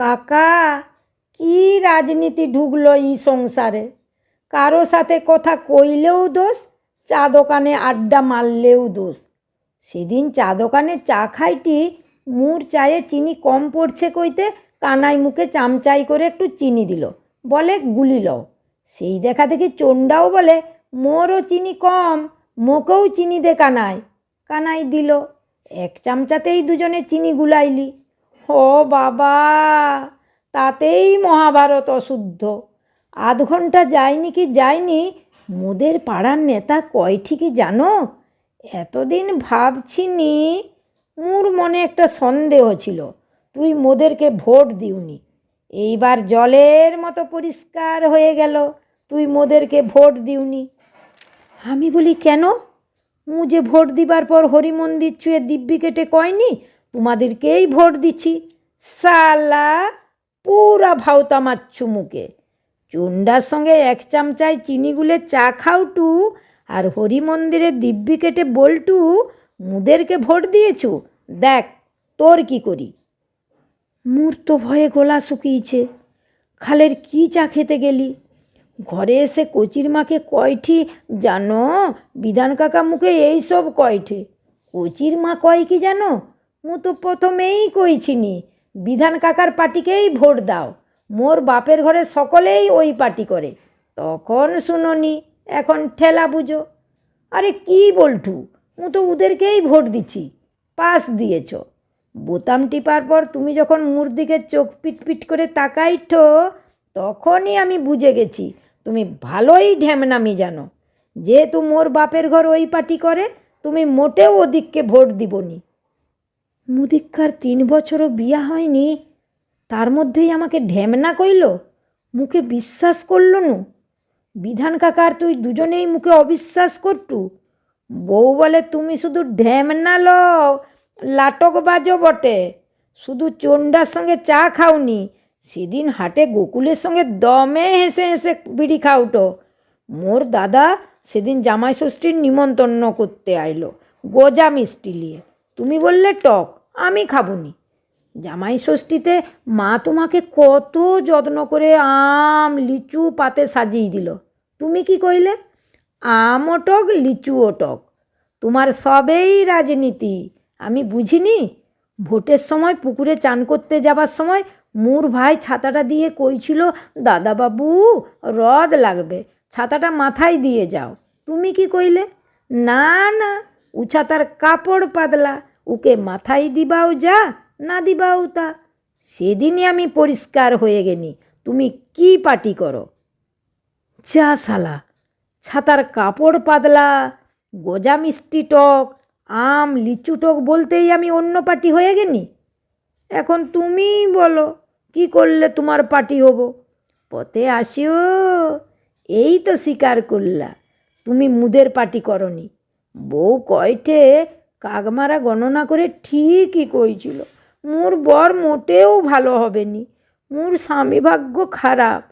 কাকা, কি রাজনীতি ঢুকলো এই সংসারে? কারো সাথে কথা কইলেও দোষ, চা দোকানে আড্ডা মারলেও দোষ। সেদিন চা দোকানে চা খাইটি, মুর চায়ে চিনি কম পড়ছে কইতে কানাই মুখে চামচাই করে একটু চিনি দিল, বলে গুলি লও। সেই দেখা দেখি চন্ডাও বলে মোরও চিনি কম, মোকেও চিনি দে কানাই। কানাই দিল, এক চামচাতেই দুজনে চিনি গুলাইলি। ও বাবা, তাতেই মহাভারত অশুদ্ধ। আধ ঘন্টা যায়নি কি যায়নি, মোদের পাড়ার নেতা কয়টি কি জানো? এতদিন ভাবছিনি, মোর মনে একটা সন্দেহ ছিল তুই মোদেরকে ভোট দিওনি। এইবার জলের মতো পরিষ্কার হয়ে গেল তুই মোদেরকে ভোট দিওনি। আমি বলি কেন? মু যে ভোট দিবার পর হরি মন্দির ছুঁয়ে দিব্যি কেটে কয়নি তোমাদেরকেই ভোট দিচ্ছি। সালা, পুরা ভাওতা মারছু মুখে। চুন্ডার সঙ্গে এক চামচায় চিনি গুলে চা খাওটু আর হরি মন্দিরে দিব্যি কেটে বলটু মুদেরকে ভোট দিয়েছু। দেখ তোর কি করি। মুর তো ভয়ে গলা শুকিয়েছে। খালের কি চা খেতে গেলি? ঘরে এসে কচির মাকে কয়টি জানো? বিধান কাকা মুখে এইসব কয়ঠে। কচির মা কয় কি জানো? মু তো প্রথমেই কইছিনি বিধান কাকার পার্টিকেই ভোট দাও, মোর বাপের ঘরে সকলেই ওই পার্টি করে। তখন শুনোনি, এখন ঠেলা বুঝো। আরে কি বলটু, মু তো ওদেরকেই ভোট দিচ্ছি। পাস দিয়েছ। বোতাম টিপার পর তুমি যখন মুর দিকে চোখ পিটপিট করে তাকাইঠো, তখনই আমি বুঝে গেছি তুমি ভালোই ঢ্যামনামি জানো। যেহেতু মোর বাপের ঘর ওই পার্টি করে, তুমি মোটেও ওদিককে ভোট দিবনি। মুদিক্কার 3 বছরও বিয়া হয়নি, তার মধ্যেই আমাকে ঢ্যামনা কইল। মুখে বিশ্বাস করল নু। বিধান কাকার তুই দুজনেই মুখে অবিশ্বাস করটু। বউ বলে তুমি শুধু ঢ্যামনা লও, লাটক বাজো বটে। শুধু চন্ডার সঙ্গে চা খাওনি, সেদিন হাটে গোকুলের সঙ্গে দমে হেসে হেসে বিড়ি খাওটো। মোর দাদা সেদিন জামাই ষষ্ঠীর নিমন্ত্রণ করতে আইলো গজা মিষ্টি নিয়ে। তুমি বললে টক, আমি খাবনি। জামাই ষষ্ঠীতে মা তোমাকে কত যত্ন করে আম লিচু পাতে সাজিয়ে দিল। তুমি কি কইলে? আমও টক, লিচুও টক। তোমার সবেই রাজনীতি, আমি বুঝিনি? ভোটের সময় পুকুরে চান করতে যাবার সময় মুর ভাই ছাতাটা দিয়ে কইছিল দাদাবাবু রদ লাগবে, ছাতাটা মাথায় দিয়ে যাও। তুমি কি কইলে? না না, ও ছাতার কাপড় পাতলা, ওকে মাথায় দিবাও যা, না দিবাও তা। সেদিনই আমি পরিষ্কার হয়ে গেনি তুমি কি পার্টি করো। যা শালা, ছাতার কাপড় পাতলা, গজা মিষ্টি টক, আম লিচু টক বলতেই আমি অন্য পার্টি হয়ে গেনি। এখন তুমিই বলো কি করলে তোমার পার্টি হব। পথে আসিও, এই তো স্বীকার করলা তুমি মুদের পার্টি করনি। বউ কয়টে কাকমারা গণনা করে ঠিকই কইছিল মোর বর মোটেও ভালো হবে নি, মোর স্বামী ভাগ্য খারাপ।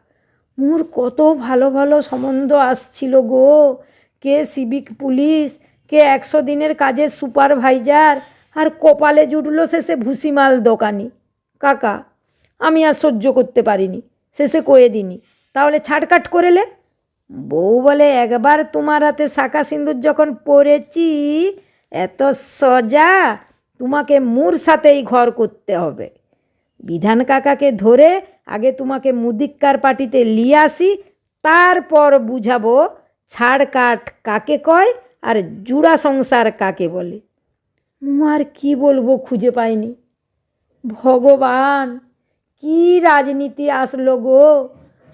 মোর কত ভালো ভালো সম্বন্ধ আসছিল গো। কে সিভিক পুলিশ, কে 100 দিনের কাজের সুপারভাইজার, আর কপালে জুটলো শেষে ভুসিমাল দোকানি। কাকা, আমি আর সহ্য করতে পারিনি, শেষে কয়ে দিনি তাহলে ছাটকাট করেলে। বউ বলে একবার তোমার হাতে শাঁখা সিঁদুর যখন পড়েছি, এত সজা তোমাকে মুর সাথেই ঘর করতে হবে। বিধান কাকাকে ধরে আগে তোমাকে মুদিক্কার পার্টিতে লিয়ে আসি, তারপর বুঝাবো ছাড় কাট কাকে কয় আর জুড়া সংসার কাকে বলে। মু আর কি বলবো খুঁজে পাইনি। ভগবান, কি রাজনীতি আসলো গো!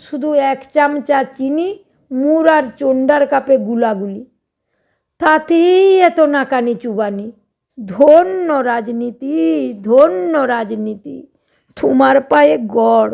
শুধু 1 চামচা চিনি, মুর আর চন্ডার কাপে গুলাগুলি, তাতেই এত নাকানি চুবানি। ধন্য রাজনীতি, ধন্য রাজনীতি, তোমার পায়ে গড়।